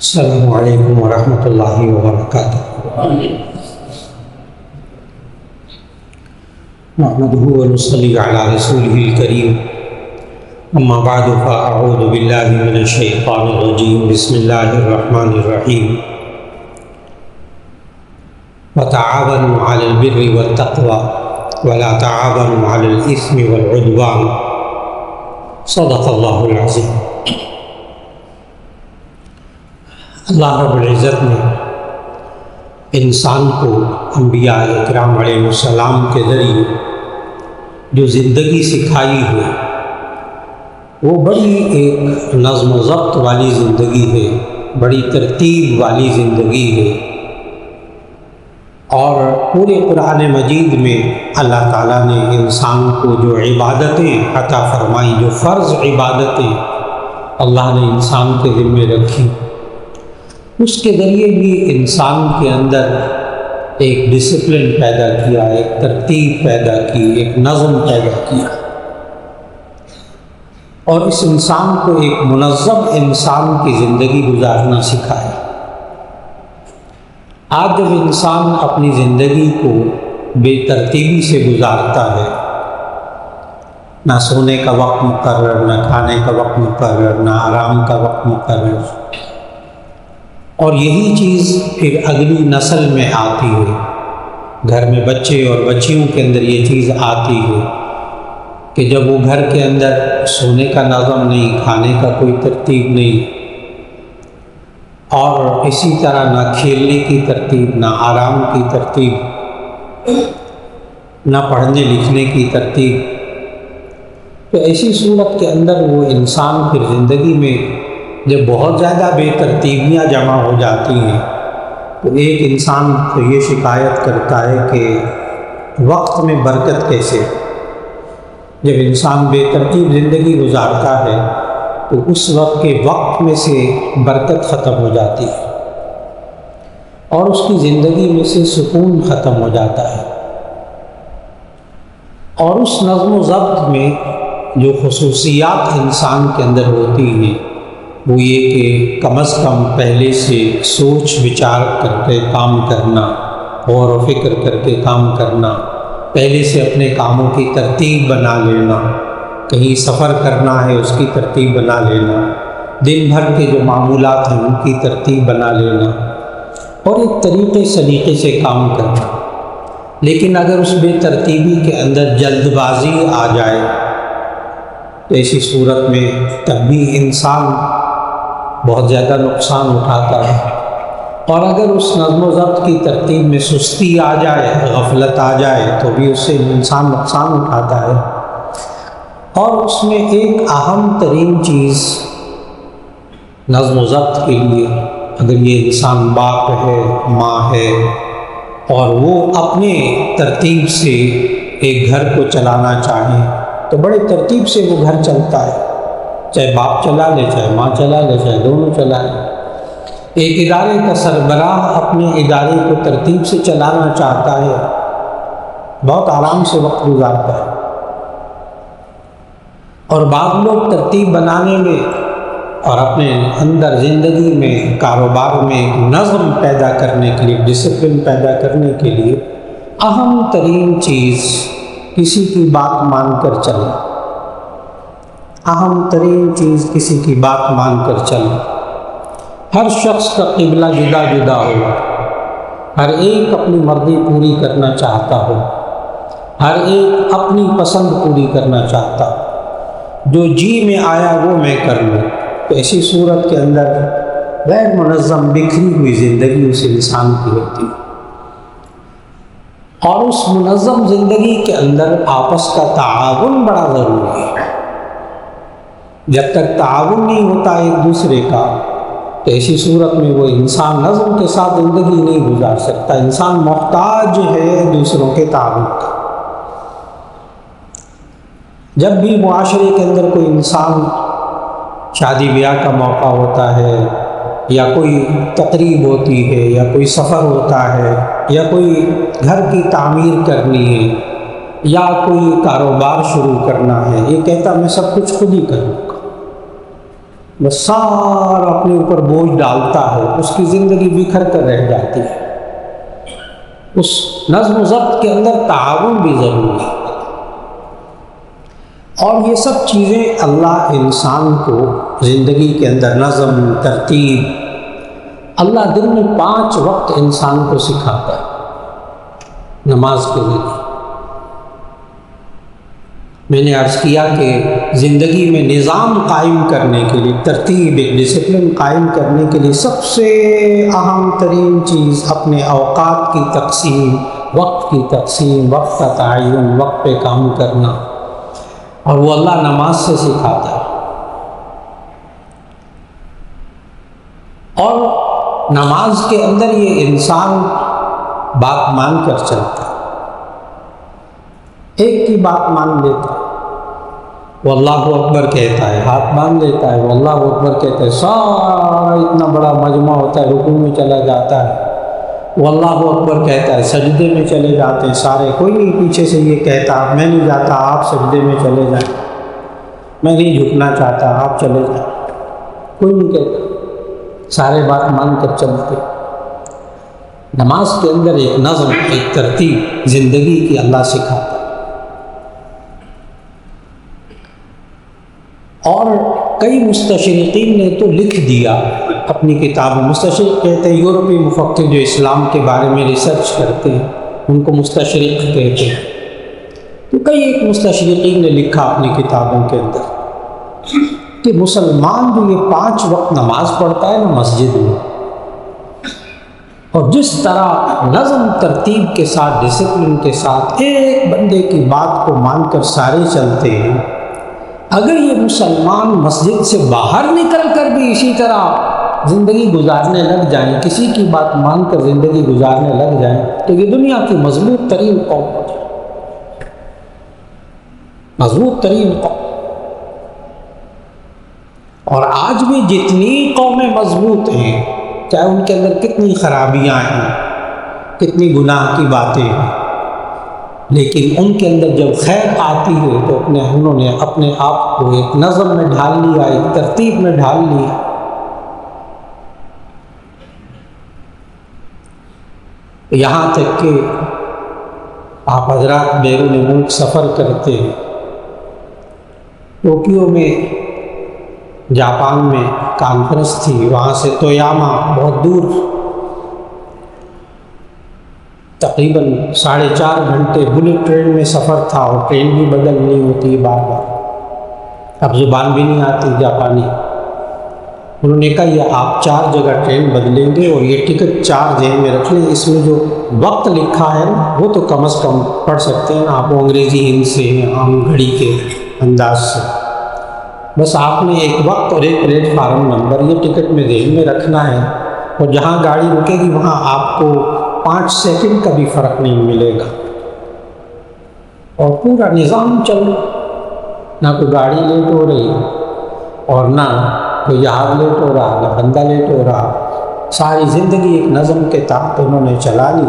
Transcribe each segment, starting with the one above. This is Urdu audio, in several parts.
السلام علیکم ورحمۃ اللہ وبرکاتہ۔ نحمدہ ونصلی علی رسولہ الکریم، اما بعد فاعوذ باللہ من الشیطان الرجیم، بسم اللہ الرحمن الرحیم۔ وتعاونوا علی البر والتقوی ولا تعاونوا علی الاثم والعدوان، صدق اللہ العظیم۔ اللہ رب العزت نے انسان کو انبیاء اکرام علیہ السلام کے ذریعے جو زندگی سکھائی ہے وہ بڑی ایک نظم و ضبط والی زندگی ہے، بڑی ترتیب والی زندگی ہے، اور پورے قرآن مجید میں اللہ تعالیٰ نے انسان کو جو عبادتیں عطا فرمائیں، جو فرض عبادتیں اللہ نے انسان کے ذمہ رکھی، اس کے ذریعے بھی انسان کے اندر ایک ڈسپلن پیدا کیا، ایک ترتیب پیدا کی، ایک نظم پیدا کیا، اور اس انسان کو ایک منظم انسان کی زندگی گزارنا سکھایا۔ آج جب انسان اپنی زندگی کو بے ترتیبی سے گزارتا ہے، نہ سونے کا وقت مقرر، نہ کھانے کا وقت مقرر، نہ آرام کا وقت مقرر، اور یہی چیز پھر اگلی نسل میں آتی ہے، گھر میں بچے اور بچیوں کے اندر یہ چیز آتی ہے کہ جب وہ گھر کے اندر سونے کا نظم نہیں، کھانے کا کوئی ترتیب نہیں، اور اسی طرح نہ کھیلنے کی ترتیب، نہ آرام کی ترتیب، نہ پڑھنے لکھنے کی ترتیب، تو ایسی صورت کے اندر وہ انسان پھر زندگی میں جب بہت زیادہ بے ترتیبیاں جمع ہو جاتی ہیں تو ایک انسان تو یہ شکایت کرتا ہے کہ وقت میں برکت کیسے؟ جب انسان بے ترتیب زندگی گزارتا ہے تو اس وقت کے وقت میں سے برکت ختم ہو جاتی ہے اور اس کی زندگی میں سے سکون ختم ہو جاتا ہے۔ اور اس نظم و ضبط میں جو خصوصیات انسان کے اندر ہوتی ہیں وہ یہ کہ کم از کم پہلے سے سوچ وچار کر کے کام کرنا، غور و فکر کر کے کام کرنا، پہلے سے اپنے کاموں کی ترتیب بنا لینا، کہیں سفر کرنا ہے اس کی ترتیب بنا لینا، دن بھر کے جو معمولات ہیں ان کی ترتیب بنا لینا، اور ایک طریقے سلیقے سے کام کرنا۔ لیکن اگر اس بے ترتیبی کے اندر جلد بازی آ جائے تو ایسی صورت میں تب بھی انسان بہت زیادہ نقصان اٹھاتا ہے، اور اگر اس نظم و ضبط کی ترتیب میں سستی آ جائے، غفلت آ جائے تو بھی اس سے انسان نقصان اٹھاتا ہے۔ اور اس میں ایک اہم ترین چیز نظم و ضبط کے لیے، اگر یہ انسان باپ ہے، ماں ہے، اور وہ اپنے ترتیب سے ایک گھر کو چلانا چاہے تو بڑے ترتیب سے وہ گھر چلتا ہے، چاہے باپ چلا لے، چاہے ماں چلا لے، چاہے دونوں چلائیں۔ ایک ادارے کا سربراہ اپنے ادارے کو ترتیب سے چلانا چاہتا ہے، بہت آرام سے وقت گزارتا ہے، اور بعض لوگ ترتیب بنانے میں اور اپنے اندر زندگی میں، کاروبار میں نظم پیدا کرنے کے لیے، ڈسپلن پیدا کرنے کے لیے اہم ترین چیز کسی کی بات مان کر چلنا، اہم ترین چیز کسی کی بات مان کر چلنا۔ ہر شخص کا قبلہ جدا جدا ہو، ہر ایک اپنی مرضی پوری کرنا چاہتا ہو، ہر ایک اپنی پسند پوری کرنا چاہتا ہو، جو جی میں آیا وہ میں کر لوں، تو ایسی صورت کے اندر غیر منظم بکھری ہوئی زندگی اس انسان کی ہوتی ہے۔ اور اس منظم زندگی کے اندر آپس کا تعاون بڑا ضروری ہے۔ جب تک تعاون نہیں ہوتا ایک دوسرے کا تو ایسی صورت میں وہ انسان نظم کے ساتھ زندگی نہیں گزار سکتا۔ انسان محتاج ہے دوسروں کے تعاون کا۔ جب بھی معاشرے کے اندر کوئی انسان، شادی بیاہ کا موقع ہوتا ہے، یا کوئی تقریب ہوتی ہے، یا کوئی سفر ہوتا ہے، یا کوئی گھر کی تعمیر کرنی ہے، یا کوئی کاروبار شروع کرنا ہے، یہ کہتا میں سب کچھ خود ہی کروں گا، بس سارا اپنے اوپر بوجھ ڈالتا ہے، اس کی زندگی بکھر کر رہ جاتی ہے۔ اس نظم و ضبط کے اندر تعاون بھی ضروری ہے، اور یہ سب چیزیں اللہ انسان کو زندگی کے اندر نظم، ترتیب، اللہ دن میں 5 وقت انسان کو سکھاتا ہے نماز کے ذریعے۔ میں نے عرض کیا کہ زندگی میں نظام قائم کرنے کے لیے، ترتیب، ایک ڈسپلن قائم کرنے کے لیے سب سے اہم ترین چیز اپنے اوقات کی تقسیم، وقت کی تقسیم، وقت کا تعین، وقت پہ کام کرنا، اور وہ اللہ نماز سے سکھاتا ہے۔ اور نماز کے اندر یہ انسان بات مان کر چلتا ہے، ایک کی بات مان لیتا ہے، وہ اللہ اکبر کہتا ہے، ہاتھ باندھ لیتا ہے، وہ اللہ اکبر کہتا ہے، سارا اتنا بڑا مجمع ہوتا ہے، رکوع میں چلا جاتا ہے، وہ اللہ اکبر کہتا ہے، سجدے میں چلے جاتے ہیں سارے، کوئی نہیں پیچھے سے یہ کہتا میں نہیں جاتا، آپ سجدے میں چلے جائیں، میں نہیں جھکنا چاہتا، آپ چلے جائیں، کوئی نہیں کہتا، سارے بات مان کر چلتے۔ نماز کے اندر ایک نظم، ایک ترتیب زندگی کی اللہ سکھاتا ہے۔ اور کئی مستشرقین نے تو لکھ دیا اپنی کتاب، مستشرق کہتے ہیں یورپی مفکر جو اسلام کے بارے میں ریسرچ کرتے ہیں، ان کو مستشرق کہتے ہیں۔ تو کئی ایک مستشرقین نے لکھا اپنی کتابوں کے اندر کہ مسلمان جو یہ 5 وقت نماز پڑھتا ہے نا مسجد میں، اور جس طرح نظم ترتیب کے ساتھ، ڈسپلن کے ساتھ ایک بندے کی بات کو مان کر سارے چلتے ہیں، اگر یہ مسلمان مسجد سے باہر نکل کر بھی اسی طرح زندگی گزارنے لگ جائیں، کسی کی بات مان کر زندگی گزارنے لگ جائیں، تو یہ دنیا کی مضبوط ترین قوم ہو جائے، مضبوط ترین قوم۔ اور آج بھی جتنی قومیں مضبوط ہیں، چاہے ان کے اندر کتنی خرابیاں ہیں، کتنی گناہ کی باتیں ہیں، لیکن ان کے اندر جب خیر آتی ہے تو انہوں نے اپنے آپ کو ایک نظم میں ڈھال لیا، ایک ترتیب میں ڈھال لیا۔ یہاں تک کہ آپ حضرات بیرون ملک سفر کرتے ہیں، ٹوکیو میں، جاپان میں کانفرنس تھی، وہاں سے تویاما بہت دور، تقریباً 4.5 گھنٹے بلٹ ٹرین میں سفر تھا، اور ٹرین بھی بدلنی ہوتی ہے بار بار، اب زبان بھی نہیں آتی جاپانی۔ انہوں نے کہا یہ آپ 4 جگہ ٹرین بدلیں گے، اور یہ ٹکٹ 4 ذہن میں رکھ لیں، اس میں جو وقت لکھا ہے وہ تو کم از کم پڑھ سکتے ہیں آپ، انگریزی ہند سے ہیں، عام گھڑی کے انداز سے، بس آپ نے ایک وقت اور ایک پلیٹ فارم نمبر یہ ٹکٹ میں ذہن میں رکھنا ہے، اور جہاں گاڑی رکے گی وہاں آپ کو 5 سیکنڈ کا بھی فرق نہیں ملے گا، اور پورا نظام چل رہا، نہ کوئی گاڑی لیٹ ہو رہی اور نہ کوئی جہاز لیٹ ہو رہا، نہ بندہ لیٹ ہو رہا، ساری زندگی ایک نظم کے تحت انہوں نے چلا لی،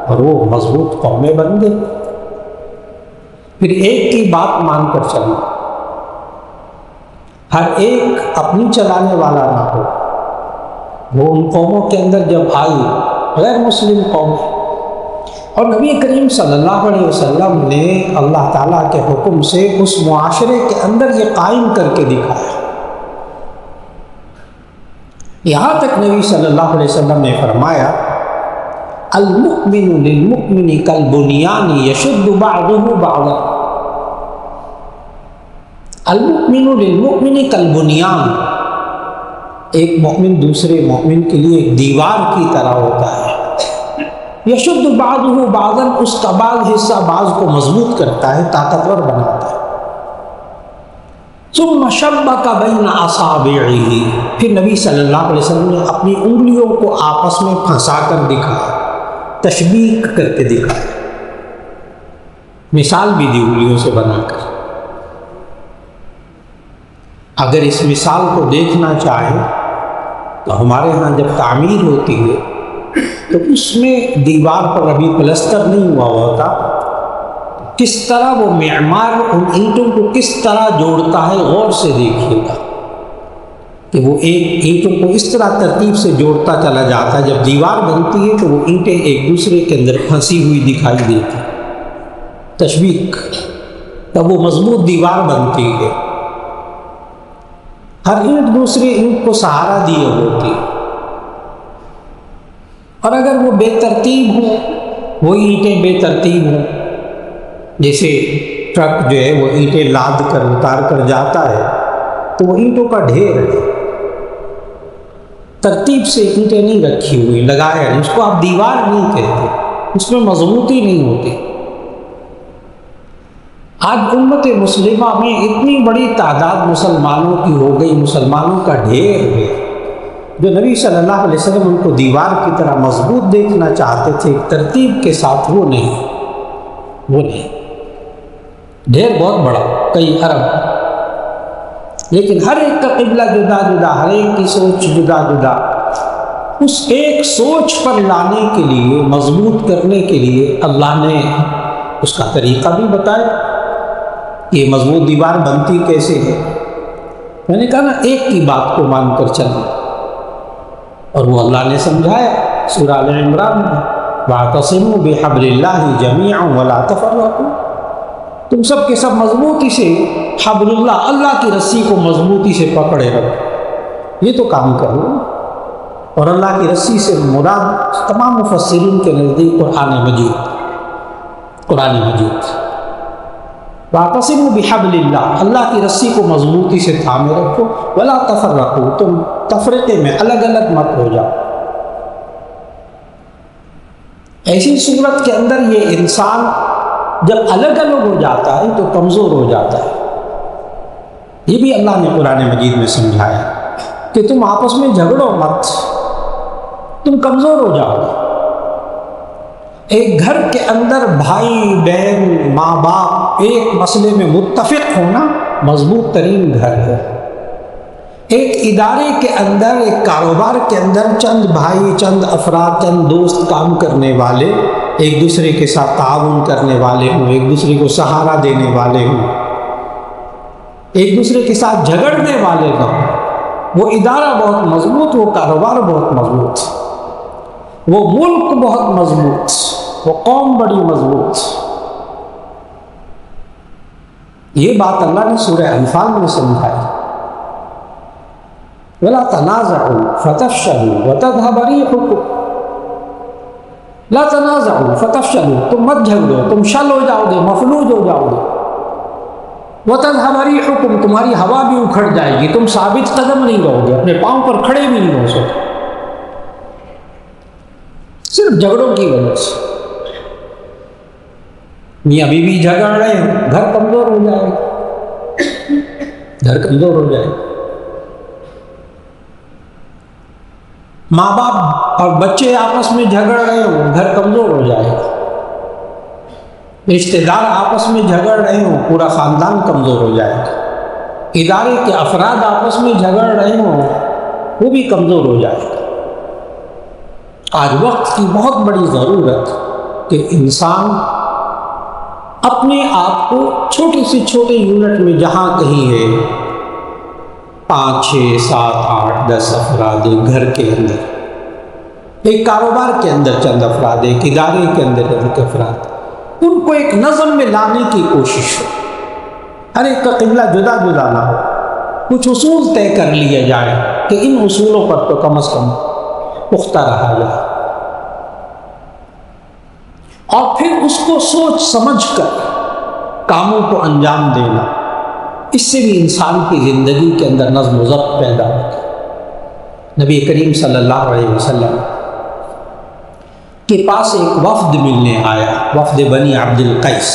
اور وہ مضبوط قومیں بن گئی۔ پھر ایک کی بات مان کر چلنا، ہر ایک اپنی چلانے والا نہ ہو۔ وہ ان قوموں کے اندر جب آئی، غیر مسلم قوم، اور نبی کریم صلی اللہ علیہ وسلم نے اللہ تعالیٰ کے حکم سے اس معاشرے کے اندر یہ قائم کر کے دکھایا۔ یہاں تک نبی صلی اللہ علیہ وسلم نے فرمایا المؤمن للمؤمن کالبنیان یشد بعضہ بعضا، المؤمن للمؤمن کالبنیان، ایک مومن دوسرے مومن کے لیے ایک دیوار کی طرح ہوتا ہے، یشد بعضہ بعضا، اس کا بعض حصہ بعض کو مضبوط کرتا ہے، طاقتور بناتا ہے۔ ثم شبک بین اصابعہ، پھر نبی صلی اللہ علیہ وسلم نے اپنی انگلیوں کو آپس میں پھنسا کر دکھایا، تشبیک کر کے دکھایا، مثال بھی دی انگلیوں سے بنا کر۔ اگر اس مثال کو دیکھنا چاہیں تو ہمارے ہاں جب تعمیر ہوتی ہے تو اس میں دیوار پر ابھی پلستر نہیں ہوا ہوتا، کس طرح وہ معمار ان اینٹوں کو کس طرح جوڑتا ہے، غور سے دیکھیے گا۔ کہ وہ اینٹوں کو اس طرح ترتیب سے جوڑتا چلا جاتا ہے، جب دیوار بنتی ہے تو وہ اینٹیں ایک دوسرے کے اندر پھنسی ہوئی دکھائی دیتی، تشبیک، تب وہ مضبوط دیوار بنتی ہے۔ ہر اینٹ دوسری اینٹ کو سہارا دیے ہوتی، اور اگر وہ بے ترتیب ہو، وہ اینٹیں بے ترتیب ہوں، جیسے ٹرک جو ہے وہ اینٹیں لاد کر اتار کر جاتا ہے تو وہ اینٹوں کا ڈھیر ہے، ترتیب سے اینٹیں نہیں رکھی ہوئی، لگایا نہیں، اس کو آپ دیوار نہیں کہتے، اس میں مضبوطی نہیں ہوتی۔ آج امت مسلمہ میں اتنی بڑی تعداد مسلمانوں کی ہو گئی، مسلمانوں کا ڈھیر ہے، جو نبی صلی اللہ علیہ وسلم ان کو دیوار کی طرح مضبوط دیکھنا چاہتے تھے ترتیب کے ساتھ، وہ نہیں، ڈھیر بہت بڑا، کئی ارب، لیکن ہر ایک کا قبلہ جدا جدا، ہر ایک کی سوچ جدا جدا، اس ایک سوچ پر لانے کے لیے، مضبوط کرنے کے لیے اللہ نے اس کا طریقہ بھی بتایا کہ یہ مضبوط دیوار بنتی کیسے ہے۔ میں نے کہا نا، ایک کی بات کو مان کر چلنا، اور وہ اللہ نے سمجھایا سورہ آل عمران میں، وَاعْتَصِمُوا بِحَبْلِ اللَّهِ جَمِيعًا وَلَا تَفَرَّقُوا، تم سب کے سب مضبوطی سے حبل اللہ کی رسی کو مضبوطی سے پکڑے رکھو، یہ تو کام کرو۔ اور اللہ کی رسی سے مراد تمام مفسرین کے نزدیک قرآن مجید، وَاعْتَصِمُوا بِحَبْلِ اللَّهِ، اللہ کی رسی کو مضبوطی سے تھامے رکھو، وَلَا تَفَرَّقُوا، تم تفرقے میں الگ الگ مت ہو جاؤ۔ ایسی صورت کے اندر یہ انسان جب الگ الگ ہو جاتا ہے تو کمزور ہو جاتا ہے۔ یہ بھی اللہ نے قرآن مجید میں سمجھایا کہ تم آپس میں جھگڑو مت، تم کمزور ہو جاؤ گے۔ ایک گھر کے اندر بھائی بہن ماں باپ ایک مسئلے میں متفق ہونا مضبوط ترین گھر ہے۔ ایک ادارے کے اندر، ایک کاروبار کے اندر چند بھائی، چند افراد، چند دوست کام کرنے والے ایک دوسرے کے ساتھ تعاون کرنے والے ہوں، ایک دوسرے کو سہارا دینے والے ہوں، ایک دوسرے کے ساتھ جھگڑنے والے ہوں، وہ ادارہ بہت مضبوط، وہ کاروبار بہت مضبوط، وہ ملک بہت مضبوط، وہ قوم بڑی مضبوط۔ یہ بات اللہ نے سورہ انفال میں سمجھائی، وَلَا تَنَازَعُوا فَتَفْشَلُوا وَتَذْهَبَ رِيحُكُمْ، لا تنازعوا فتفشلوا، تم مت جھگڑو، تم شل ہو جاؤ گے، مفلوج ہو جاؤ گے، وَتَذْهَبَ رِيحُكُمْ، تمہاری ہوا بھی اکھڑ جائے گی، تم ثابت قدم نہیں رہو گے، اپنے پاؤں پر کھڑے بھی نہیں ہو سکتے، صرف جھگڑوں کی وجہ سے۔ میاں بیوی جھگڑ رہے ہیں، گھر کمزور ہو جائے گا، گھر کمزور ہو جائے گا۔ ماں باپ اور بچے آپس میں جھگڑ رہے ہوں، گھر کمزور ہو جائے گا۔ رشتہ دار آپس میں جھگڑ رہے ہوں، پورا خاندان کمزور ہو جائے گا۔ ادارے کے افراد آپس میں جھگڑ رہے ہوں، وہ بھی کمزور ہو جائے گا۔ آج وقت کی بہت بڑی ضرورت کہ انسان اپنے آپ کو چھوٹے سے چھوٹے یونٹ میں جہاں کہیں ہے، 5 6 7 8 10 افراد گھر کے اندر، ایک کاروبار کے اندر چند افراد، ایک ادارے کے اندر ایک افراد، ان کو ایک نظم میں لانے کی کوشش ہو، ہر ایک کا قبلہ جدا جدا نہ ہو، کچھ اصول طے کر لیا جائے کہ ان اصولوں پر تو کم از کم پختہ رہا جائے، اور پھر اس کو سوچ سمجھ کر کاموں کو انجام دینا، اس سے بھی انسان کی زندگی کے اندر نظم و ضبط پیدا ہوتا ہے۔ نبی کریم صلی اللہ علیہ وسلم کے پاس ایک وفد ملنے آیا، وفد بنی عبد القیس۔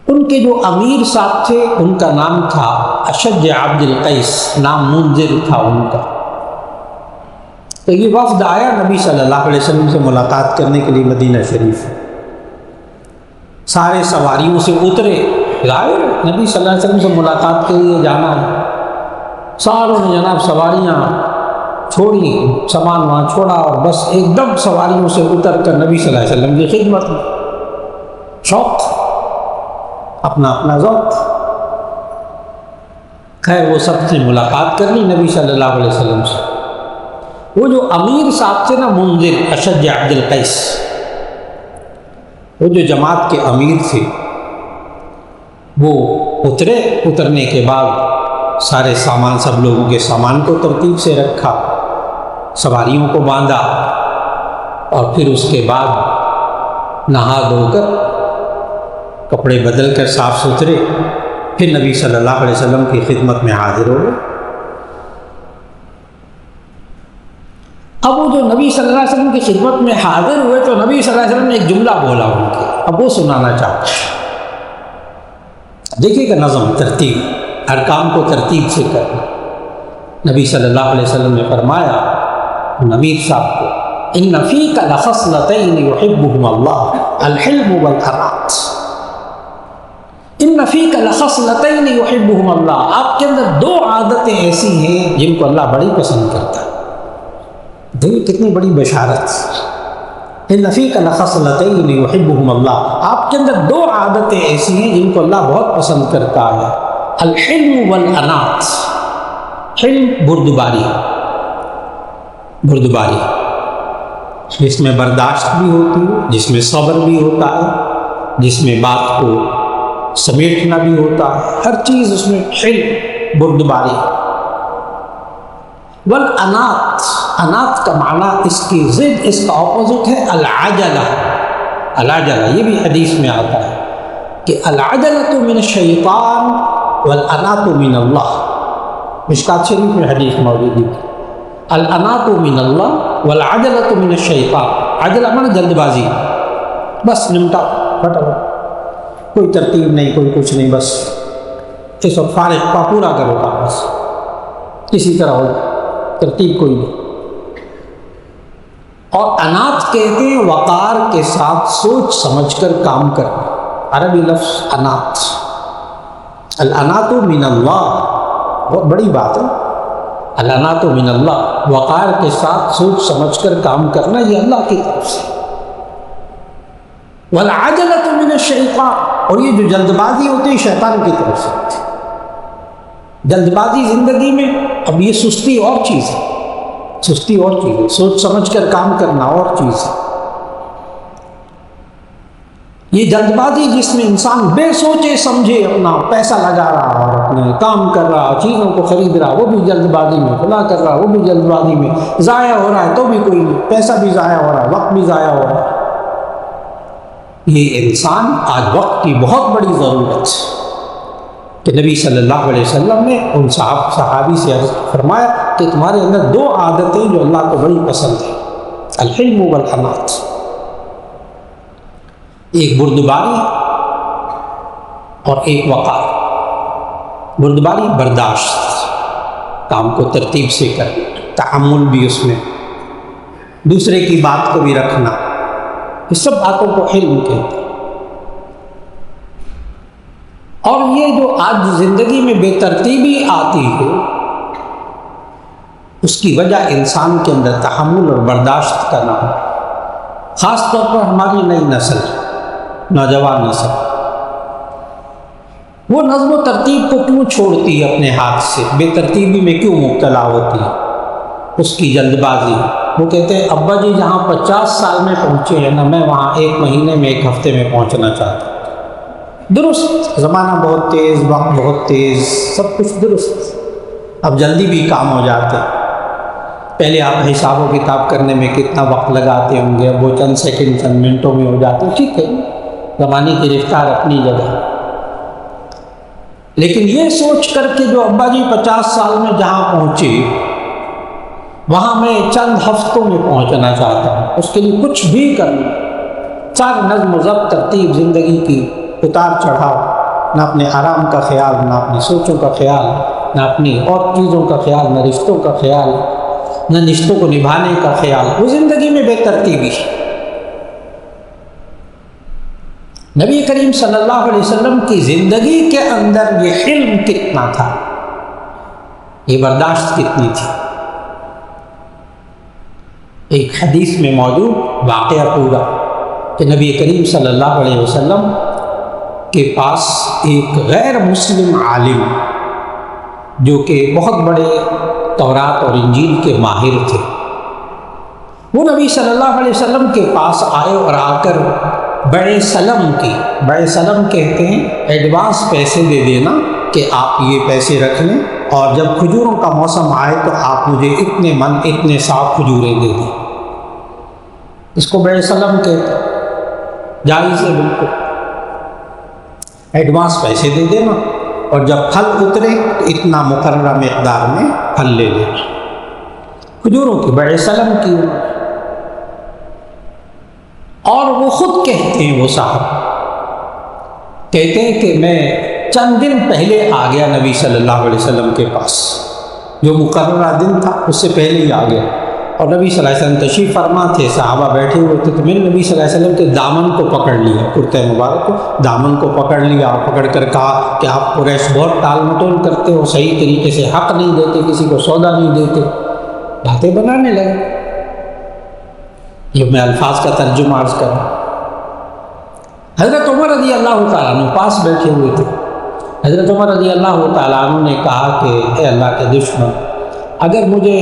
ان کے جو امیر صاحب تھے ان کا نام تھا اشج عبد القیس، نام منذر تھا ان کا۔ تو یہ وفد آیا نبی صلی اللہ علیہ وسلم سے ملاقات کرنے کے لیے مدینہ شریف، سارے سواریوں سے اترے، آئے نبی صلی اللہ علیہ وسلم سے ملاقات کے لیے جانا ہے، ساروں نے جناب سواریاں چھوڑی، سامان وہاں چھوڑا، اور بس ایک دم سواریوں سے اتر کر نبی صلی اللہ علیہ وسلم کی خدمت میں، شوق، اپنا اپنا ذوق۔ خیر وہ سب سے ملاقات کر لی نبی صلی اللہ علیہ وسلم سے. وہ جو امیر صاحب تھے نا، منذر اشج عبد القیس، وہ جو جماعت کے امیر تھے، وہ اترنے کے بعد سارے سامان، سب لوگوں کے سامان کو ترتیب سے رکھا، سواریوں کو باندھا، اور پھر اس کے بعد نہا دھو کر کپڑے بدل کر صاف ستھرے پھر نبی صلی اللہ علیہ وسلم کی خدمت میں حاضر ہو گئے. اب وہ جو نبی صلی اللہ علیہ وسلم کی خدمت میں حاضر ہوئے تو نبی صلی اللہ علیہ وسلم نے ایک جملہ بولا ان کے، اب وہ سنانا چاہتا ہوں. دیکھیے گا نظم، ترتیب، ہر کام کو ترتیب سے کرنا. نبی صلی اللہ علیہ وسلم نے فرمایا امیر صاحب کو، ان فیک لخصلتین یحبہما اللہ، الحلم والانات. ان فیک لخصلتین یحبہما اللہ، آپ کے اندر دو عادتیں ایسی ہیں جن کو اللہ بڑی پسند کرتا ہے. دیکھیں کتنی بڑی بشارت. ان فیک لخصلتین یحبہما اللہ، آپ کے اندر دو عادتیں ایسی ہیں جن کو اللہ بہت پسند کرتا ہے. الحلم والانات. حلم بردباری، بردباری جس میں برداشت بھی ہوتی ہے، جس میں صبر بھی ہوتا ہے، جس میں بات کو سمیٹنا بھی ہوتا ہے، ہر چیز اس میں حلم، بردباری. والانات، انات کا معنی اس کی ضد، اس کا اپوزٹ ہے العجلہ. العجلہ یہ بھی حدیث میں آتا ہے کہ العجلۃ من الشیطان والانات من اللہ. مشکات شریف میں حدیث موجود ہے، الانات من اللہ والعجلۃ من الشیطان. عجلہ معنی جلد بازی، بس نمٹا پھٹا، کوئی ترتیب نہیں، کوئی کچھ نہیں، بس اس وقت فارغ کا پورا کرو گا، بس کسی طرح ہو، ترتیب کوئی نہیں. اور انات کہتے ہیں وقار کے ساتھ سوچ سمجھ کر کام کرنا. عربی لفظ انات. الانات من اللہ، بہت بڑی بات ہے. الانات من اللہ، وقار کے ساتھ سوچ سمجھ کر کام کرنا، یہ اللہ کی طرف سے. والعجلۃ من الشیطان، اور یہ جو جلد بازی ہوتی ہے شیطان کی طرف سے. جلد بازی زندگی میں، اب یہ سستی اور چیز ہے، سستی اور چیز ہے، سوچ سمجھ کر کام کرنا اور چیز ہے. یہ جلد بازی جس میں انسان بے سوچے سمجھے اپنا پیسہ لگا رہا اور اپنے کام کر رہا، چیزوں کو خرید رہا، وہ بھی جلد بازی میں، فلاں کر رہا وہ بھی جلد بازی میں، ضائع ہو رہا ہے تو بھی کوئی نہیں، پیسہ بھی ضائع ہو رہا ہے، وقت بھی ضائع ہو رہا ہے. یہ انسان آج وقت کی بہت بڑی ضرورت ہے کہ نبی صلی اللہ علیہ وسلم نے ان صحابی سے عرض فرمایا کہ تمہارے اندر دو عادتیں جو اللہ کو بڑی پسند ہیں، الحلم والانات. ایک بردباری اور ایک وقار. بردباری برداشت، کام کو ترتیب سے کرنا، تحمل بھی اس میں، دوسرے کی بات کو بھی رکھنا، اس سب باتوں کو حلم کہتے ہیں. اور یہ جو آج زندگی میں بے ترتیبی آتی ہے، اس کی وجہ انسان کے اندر تحمل اور برداشت کا نہ ہو. خاص طور پر ہماری نئی نسل، نوجوان نسل، وہ نظم و ترتیب کو کیوں چھوڑتی ہے اپنے ہاتھ سے، بے ترتیبی میں کیوں مبتلا ہوتی ہے، اس کی جلد بازی. وہ کہتے ہیں ابا جی جہاں 50 سال میں پہنچے ہیں نا، میں وہاں 1 مہینے میں 1 ہفتے میں پہنچنا چاہتا ہوں. درست، زمانہ بہت تیز، وقت بہت تیز، سب کچھ درست، اب جلدی بھی کام ہو جاتے. پہلے آپ حساب و کتاب کرنے میں کتنا وقت لگاتے ہوں گے، اب وہ چند سیکنڈ چند منٹوں میں ہو جاتے. ٹھیک ہے، زمانے کی رفتار اپنی جگہ، لیکن یہ سوچ کر کے جو ابا جی 50 سال میں جہاں پہنچے وہاں میں چند ہفتوں میں پہنچنا چاہتا ہوں، اس کے لیے کچھ بھی کرنا، ساری نظم و ضبط، ترتیب، زندگی کی اتار چڑھاؤ، نہ اپنے آرام کا خیال، نہ اپنی سوچوں کا خیال، نہ اپنی اور چیزوں کا خیال، نہ رشتوں کا خیال، نہ رشتوں کو نبھانے کا خیال، وہ زندگی میں بے ترتیبی. نبی کریم صلی اللہ علیہ وسلم کی زندگی کے اندر یہ حلم کتنا تھا، یہ برداشت کتنی تھی. ایک حدیث میں موجود واقعہ پورا کہ نبی کریم صلی اللہ علیہ وسلم کے پاس ایک غیر مسلم عالم جو کہ بہت بڑے تورات اور انجیل کے ماہر تھے، وہ نبی صلی اللہ علیہ وسلم کے پاس آئے اور آ کر بیع سلم کی، بیع سلم کہتے ہیں ایڈوانس پیسے دے دینا کہ آپ یہ پیسے رکھ لیں اور جب کھجوروں کا موسم آئے تو آپ مجھے اتنے من اتنے صاف کھجوریں دے دیں۔ اس کو بیع سلم کہتے ہیں، جائز ہے بالکل، ایڈوانس پیسے دے دینا اور جب پھل اترے تو اتنا مقررہ مقدار میں پھل لے لینا۔ کھجوروں کی بیع سلم کی، اور وہ خود کہتے ہیں، وہ صاحب کہتے ہیں کہ میں چند دن پہلے آ گیا نبی صلی اللہ علیہ وسلم کے پاس، جو مقررہ دن تھا اس سے پہلے ہی آ گیا، اور نبی صلی اللہ علیہ وسلم تشریف فرما تھے، صحابہ بیٹھے ہوئے تھے، تو میں نے نبی صلی اللہ علیہ وسلم کے دامن کو پکڑ لیا، کرتے مبارک کو دامن کو پکڑ لیا اور پکڑ کر کہا کہ آپ قریش بہت ٹال مٹول کرتے ہو، صحیح طریقے سے حق نہیں دیتے، کسی کو سودا نہیں دیتے، باتیں بنانے لگے۔ یہ میں الفاظ کا ترجمہ عرض کر رہا ہوں۔ حضرت عمر رضی اللہ تعالیٰ عنہ پاس بیٹھے ہوئے تھے۔ حضرت عمر رضی اللہ تعالیٰ عنہ نے کہا کہ اے اللہ کے دشمن، اگر مجھے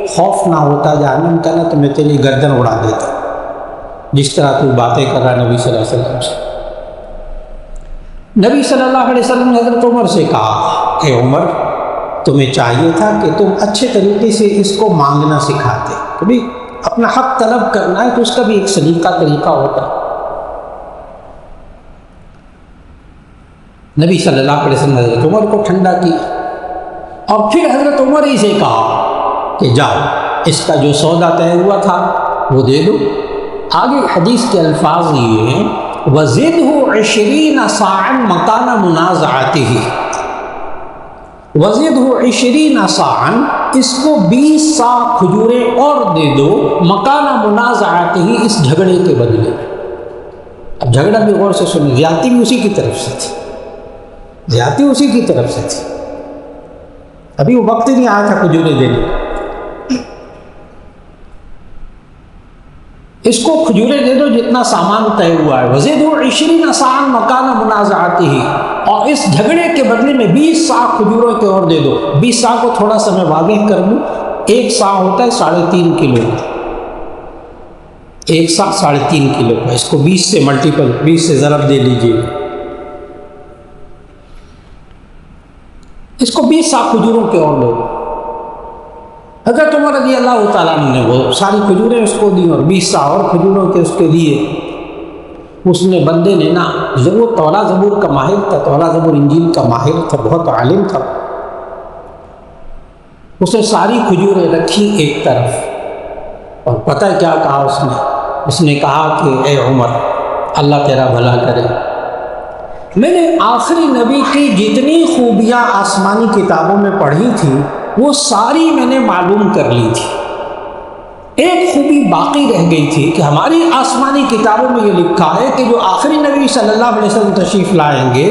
خوف نہ ہوتا جہنم کا نا تو میں تیری گردن اڑا دیتا، جس طرح تو باتیں کر رہا نبی صلی اللہ علیہ وسلم سے۔ نبی صلی اللہ علیہ وسلم نے حضرت عمر سے کہا، اے عمر، تمہیں چاہیے تھا کہ تم اچھے طریقے سے اس کو مانگنا سکھاتے، کبھی اپنا حق طلب کرنا ہے تو اس کا بھی ایک سلیقہ طریقہ ہوتا ہے۔ نبی صلی اللہ علیہ وسلم نے حضرت عمر کو ٹھنڈا کیا اور پھر حضرت عمر ہی سے کہا کہ جاؤ اس کا جو سودا طے ہوا تھا وہ دے دو۔ آگے حدیث کے الفاظ یہ ہیں، وَزِدْهُ 20 صاعًا مَكَانَ مُنَازَعَتِهِ، وَزِدْهُ 20 صاعًا، اس کو 20 صاع کھجوریں اور دے دو، مکانہ منازعاتہ، اس جھگڑے کے بدلے میں۔ اب جھگڑا بھی غور سے سنیں، زیادتی بھی اسی کی طرف سے تھی، زیادتی اسی کی طرف سے تھی، ابھی وہ وقت ہی نہیں آیا تھا کھجوریں دینے۔ اس کو کھجوریں دے دو جتنا سامان طے ہوا ہے، وَزِدْهُ 20 صاعًا مَكَانَ مُنَازَعَاتِهِ، اور اس جھگڑے کے بدلے میں 20 صاع کھجوروں کے اور دے دو۔ 20 صاع کو تھوڑا سا میں واضح کر دوں، ایک صاع ہوتا ہے 3.5 کلو، ایک صاع 3.5 کلو کا، اس کو 20 سے ملٹیپل، 20 سے ضرب دے لیجیے، اس کو 20 صاع کھجوروں کے اور دو۔ حضرت عمر رضی اللہ تعالیٰ عنہ نے وہ ساری کھجوریں اس کو دیں اور 20 صاع اور کھجوروں کے اس کے دیے۔ اس نے بندے نے نا، وہ تولا زبور کا ماہر تھا، تولا زبور انجیل کا ماہر تھا، بہت عالم تھا، اس نے ساری کھجوریں رکھی ایک طرف، اور پتہ کیا کہا اس نے کہا کہ اے عمر، اللہ تیرا بھلا کرے، میں نے آخری نبی کی جتنی خوبیاں آسمانی کتابوں میں پڑھی تھی وہ ساری میں نے معلوم کر لی تھی، ایک خوبی باقی رہ گئی تھی کہ ہماری آسمانی کتابوں میں یہ لکھا ہے کہ جو آخری نبی صلی اللہ علیہ وسلم تشریف لائیں گے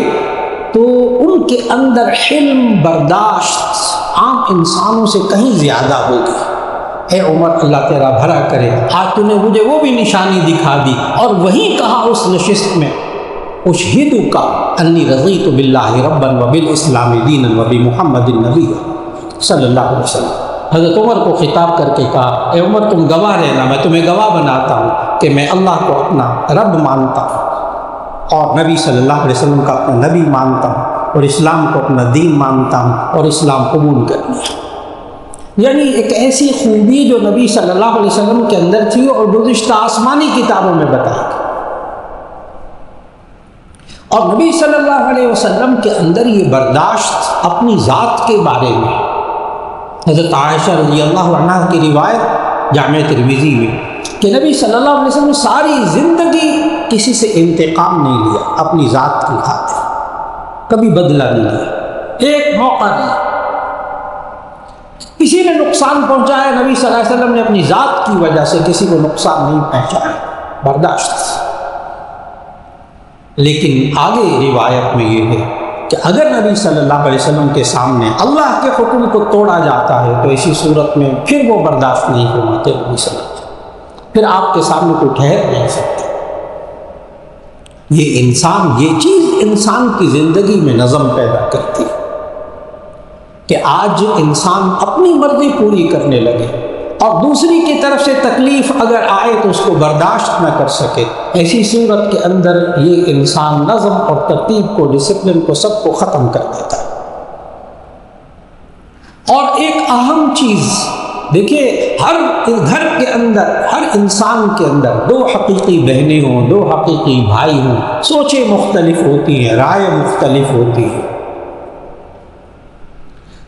تو ان کے اندر حلم برداشت عام انسانوں سے کہیں زیادہ ہوگی۔ اے عمر، اللہ تیرا بھلا کرے، آج تو نے مجھے وہ بھی نشانی دکھا دی، اور وہیں کہا اس نشست میں، اشہدک انی رضیت باللہ ربا وبالاسلام دینا وبمحمد النبی صلی اللہ علیہ وسلم۔ حضرت عمر کو خطاب کر کے کہا، اے عمر تم گواہ رہنا، میں تمہیں گواہ بناتا ہوں کہ میں اللہ کو اپنا رب مانتا ہوں اور نبی صلی اللہ علیہ وسلم کا اپنا نبی مانتا ہوں اور اسلام کو اپنا دین مانتا ہوں اور اسلام قبول کر لیا۔ یعنی ایک ایسی خوبی جو نبی صلی اللہ علیہ وسلم کے اندر تھی اور گزشتہ آسمانی کتابوں میں بتائی گئی، اور نبی صلی اللہ علیہ وسلم کے اندر یہ برداشت اپنی ذات کے بارے میں، حضرت عائشہ رضی اللہ عنہ کی روایت جامع ترمذی میں کہ نبی صلی اللہ علیہ وسلم نے ساری زندگی کسی سے انتقام نہیں لیا، اپنی ذات کی خاطر کبھی بدلہ نہیں لیا، ایک موقع نہیں، کسی نے نقصان پہنچایا نبی صلی اللہ علیہ وسلم نے اپنی ذات کی وجہ سے کسی کو نقصان نہیں پہنچایا، برداشت۔ لیکن آگے روایت میں یہ ہے کہ اگر نبی صلی اللہ علیہ وسلم کے سامنے اللہ کے حکم کو توڑا جاتا ہے تو ایسی صورت میں پھر وہ برداشت نہیں فرماتے نبی صلی اللہ علیہ وسلم، پھر آپ کے سامنے کوئی ٹھہر نہیں سکتا۔ یہ چیز انسان کی زندگی میں نظم پیدا کرتی ہے۔ کہ آج انسان اپنی مرضی پوری کرنے لگے اور دوسری کی طرف سے تکلیف اگر آئے تو اس کو برداشت نہ کر سکے، ایسی صورت کے اندر یہ انسان نظم اور ترتیب کو، ڈسپلن کو، سب کو ختم کر دیتا ہے۔ اور ایک اہم چیز دیکھیے، ہر گھر کے اندر، ہر انسان کے اندر دو حقیقی بہنیں ہوں، دو حقیقی بھائی ہوں، سوچیں مختلف ہوتی ہیں، رائے مختلف ہوتی ہے،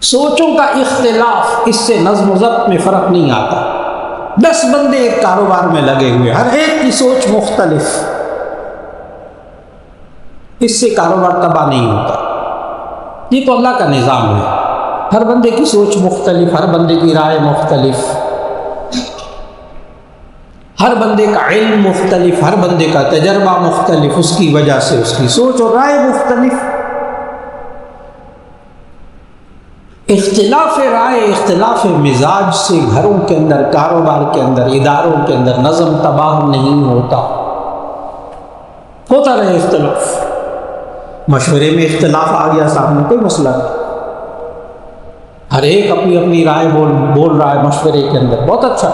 سوچوں کا اختلاف، اس سے نظم و ضبط میں فرق نہیں آتا۔ 10 بندے ایک کاروبار میں لگے ہوئے، ہر ایک کی سوچ مختلف، اس سے کاروبار تباہ نہیں ہوتا۔ یہ تو اللہ کا نظام ہے، ہر بندے کی سوچ مختلف، ہر بندے کی رائے مختلف، ہر بندے کا علم مختلف، ہر بندے کا تجربہ مختلف، اس کی وجہ سے اس کی سوچ اور رائے مختلف۔ اختلاف رائے، اختلاف مزاج سے گھروں کے اندر، کاروبار کے اندر، اداروں کے اندر نظم تباہ نہیں ہوتا، ہوتا رہے اختلاف۔ مشورے میں اختلاف آ گیا سامنے، کوئی مسئلہ نہیں، ہر ایک اپنی اپنی رائے بول رہا ہے مشورے کے اندر، بہت اچھا،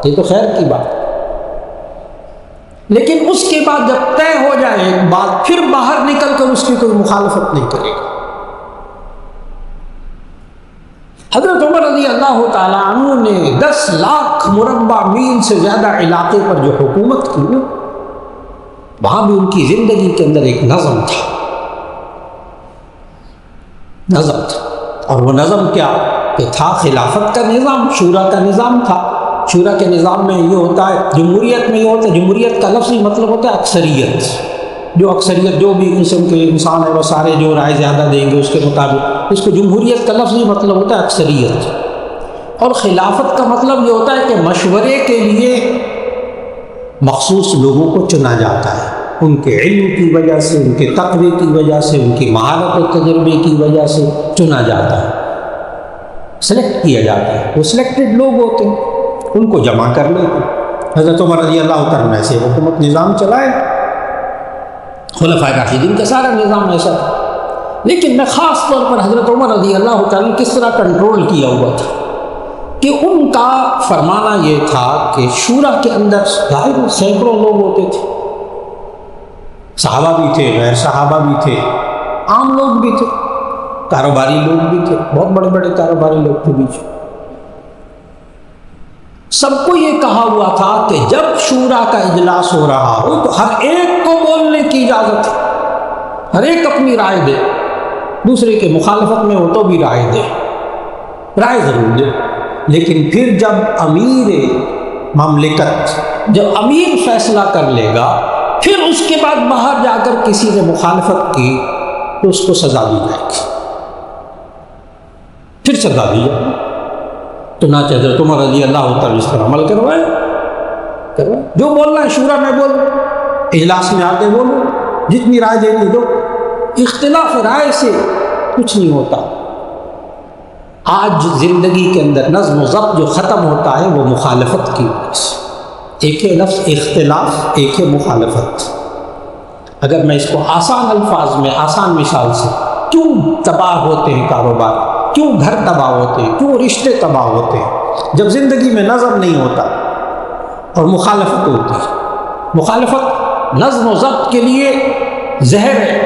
یہ تو خیر کی بات۔ لیکن اس کے بعد جب طے ہو جائے ایک بات، پھر باہر نکل کر اس کی کوئی مخالفت نہیں کرے گا۔ حضرت عمر رضی اللہ تعالیٰ عنہ نے 10 لاکھ مربع میل سے زیادہ علاقے پر جو حکومت کی نا، وہاں بھی ان کی زندگی کے اندر ایک نظم تھا، نظم تھا، اور وہ نظم کیا کہ تھا؟ خلافت کا نظام، شورا کا نظام تھا۔ شورا کے نظام میں یہ ہوتا ہے، جمہوریت میں یہ ہوتا ہے، جمہوریت کا لفظی مطلب ہوتا ہے اکثریت، جو اکثریت جو بھی قسم کے انسان ہے وہ سارے جو رائے زیادہ دیں گے اس کے مطابق، اس کو جمہوریت کا لفظی مطلب ہوتا ہے اکثریت۔ اور خلافت کا مطلب یہ ہوتا ہے کہ مشورے کے لیے مخصوص لوگوں کو چنا جاتا ہے، ان کے علم کی وجہ سے، ان کے تقوی کی وجہ سے، ان کی مہارت و تجربے کی وجہ سے چنا جاتا ہے، سلیکٹ کیا جاتا ہے۔ وہ سلیکٹڈ لوگ ہوتے ہیں، ان کو جمع کر لیتے ہیں۔ حضرت عمر رضی اللہ تعالیٰ سے حکومت نظام چلائے، خلفائے راشدین کا سارا نظام ایسا تھا، لیکن میں خاص طور پر حضرت عمر رضی اللہ تعالیٰ کس طرح کنٹرول کیا ہوا تھا کہ ان کا فرمانا یہ تھا کہ شورا کے اندر ظاہر سینکڑوں لوگ ہوتے تھے، صحابہ بھی تھے، غیر صحابہ بھی تھے، عام لوگ بھی تھے، کاروباری لوگ بھی تھے، بہت بڑے بڑے کاروباری لوگ تھے بیچ۔ سب کو یہ کہا ہوا تھا کہ جب شورا کا اجلاس ہو رہا ہو تو ہر ایک کو بولنے کی اجازت ہے، ہر ایک اپنی رائے دے، دوسرے کے مخالفت میں ہو تو بھی رائے دے، رائے ضرور دے، لیکن پھر جب امیر مملکت، جب امیر فیصلہ کر لے گا، پھر اس کے بعد باہر جا کر کسی نے مخالفت کی تو اس کو سزا دی جائے گی، پھر سزا دی جائے گی۔ تو نہ حضرت عمر رضی اللہ تعالیٰ اس پر عمل کروائے، جو بولنا ہے شورا میں بولو، اجلاس میں آتے بولو، جتنی رائے دینی دو، اختلاف رائے سے کچھ نہیں ہوتا۔ آج زندگی کے اندر نظم و ضبط جو ختم ہوتا ہے وہ مخالفت کی وجہ سے، ایک ہے لفظ اختلاف، ایک ہے مخالفت۔ اگر میں اس کو آسان الفاظ میں، آسان مثال سے، کیوں تباہ ہوتے ہیں کاروبار، کیوں گھر تباہ ہوتے ہیں، کیوں رشتے تباہ ہوتے ہیں؟ جب زندگی میں نظم نہیں ہوتا اور مخالفت ہوتی ہے۔ مخالفت نظم و ضبط کے لیے زہر ہے،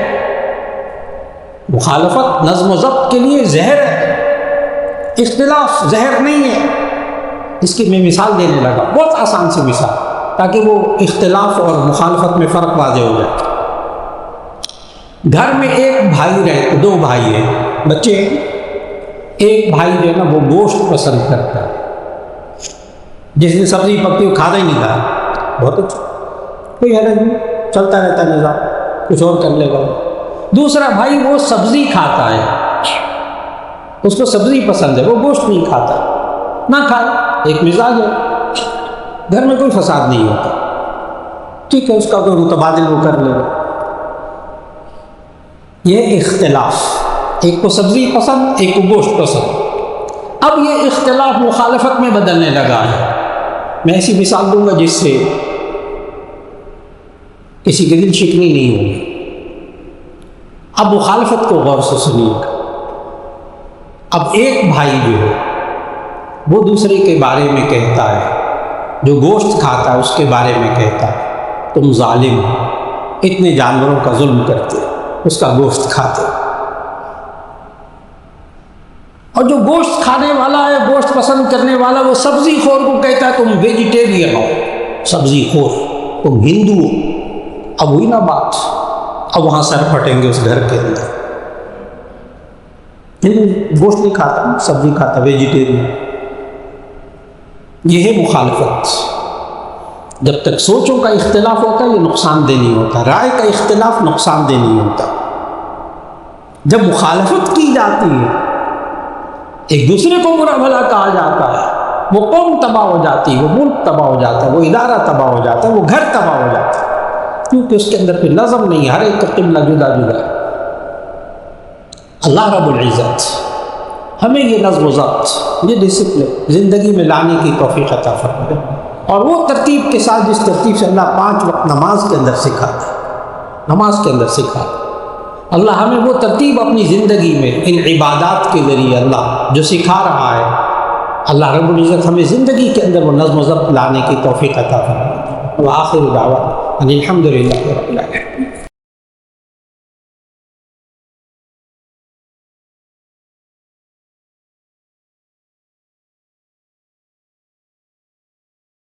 مخالفت نظم و ضبط کے لیے زہر ہے، اختلاف زہر نہیں ہے۔ اس کی میں مثال دینے لگا، بہت آسان سی مثال، تاکہ وہ اختلاف اور مخالفت میں فرق واضح ہو جائے۔ گھر میں ایک بھائی رہتے، 2 بھائی ہیں، بچے ہیں، ایک بھائی جو ہے نا وہ گوشت پسند کرتا ہے، جس دن سبزی پکتی وہ کھانا ہی نہیں کھاتا، بہت اچھا، کوئی حرج نہیں، چلتا رہتا ہے نظام، کچھ اور کر لے گا۔ دوسرا بھائی وہ سبزی کھاتا ہے، اس کو سبزی پسند ہے، وہ گوشت نہیں کھاتا، نہ کھائے، ایک مزاج ہے، گھر میں کوئی فساد نہیں ہوتا، ٹھیک ہے، اس کا کوئی متبادل وہ کر لے گا۔ یہ اختلاف، ایک کو سبزی پسند، ایک کو گوشت پسند۔ اب یہ اختلاف مخالفت میں بدلنے لگا ہے۔ میں ایسی مثال دوں گا جس سے کسی کی دل شکنی نہیں ہوگی۔ اب مخالفت کو غور سے سنیے گا۔ اب ایک بھائی جو ہے وہ دوسرے کے بارے میں کہتا ہے، جو گوشت کھاتا ہے اس کے بارے میں کہتا ہے تم ظالم ہو، اتنے جانوروں کا ظلم کرتے، اس کا گوشت کھاتے۔ اور جو گوشت کھانے والا ہے، گوشت پسند کرنے والا، وہ سبزی خور کو کہتا ہے تم ویجیٹیرین ہو، سبزی خور، تم ہندو ہو۔ اب ہوئی نا بات، اب وہاں سر پھٹیں گے اس گھر کے اندر۔ گوشت نہیں کھاتا، سبزی کھاتا، ویجیٹیرین۔ یہ ہے مخالفت۔ جب تک سوچوں کا اختلاف ہوتا ہے یہ نقصان دہ نہیں ہوتا، رائے کا اختلاف نقصان دہ نہیں ہوتا۔ جب مخالفت کی جاتی ہے، ایک دوسرے کو برا بھلا کہا جاتا ہے، وہ قوم تباہ ہو جاتی ہے، وہ ملک تباہ ہو جاتا ہے، وہ ادارہ تباہ ہو جاتا ہے، وہ گھر تباہ ہو جاتا ہے، کیونکہ اس کے اندر کوئی نظم نہیں ہے، ہر ایک کا قبلہ جدا جدا ہے۔ اللہ رب العزت ہمیں یہ نظم و ضبط، یہ ڈسپلن زندگی میں لانے کی توفیق عطا فرمائے، اور وہ ترتیب کے ساتھ جس ترتیب سے اللہ 5 وقت نماز کے اندر سکھاتا ہے، نماز کے اندر سکھاتا ہے، اللہ ہمیں وہ ترتیب اپنی زندگی میں ان عبادات کے ذریعے اللہ جو سکھا رہا ہے، اللہ رب العزت ہمیں زندگی کے اندر وہ نظم و ضبط لانے کی توفیق عطا فرمائے۔ وآخر دعوانا ان الحمد للہ رب العالمین۔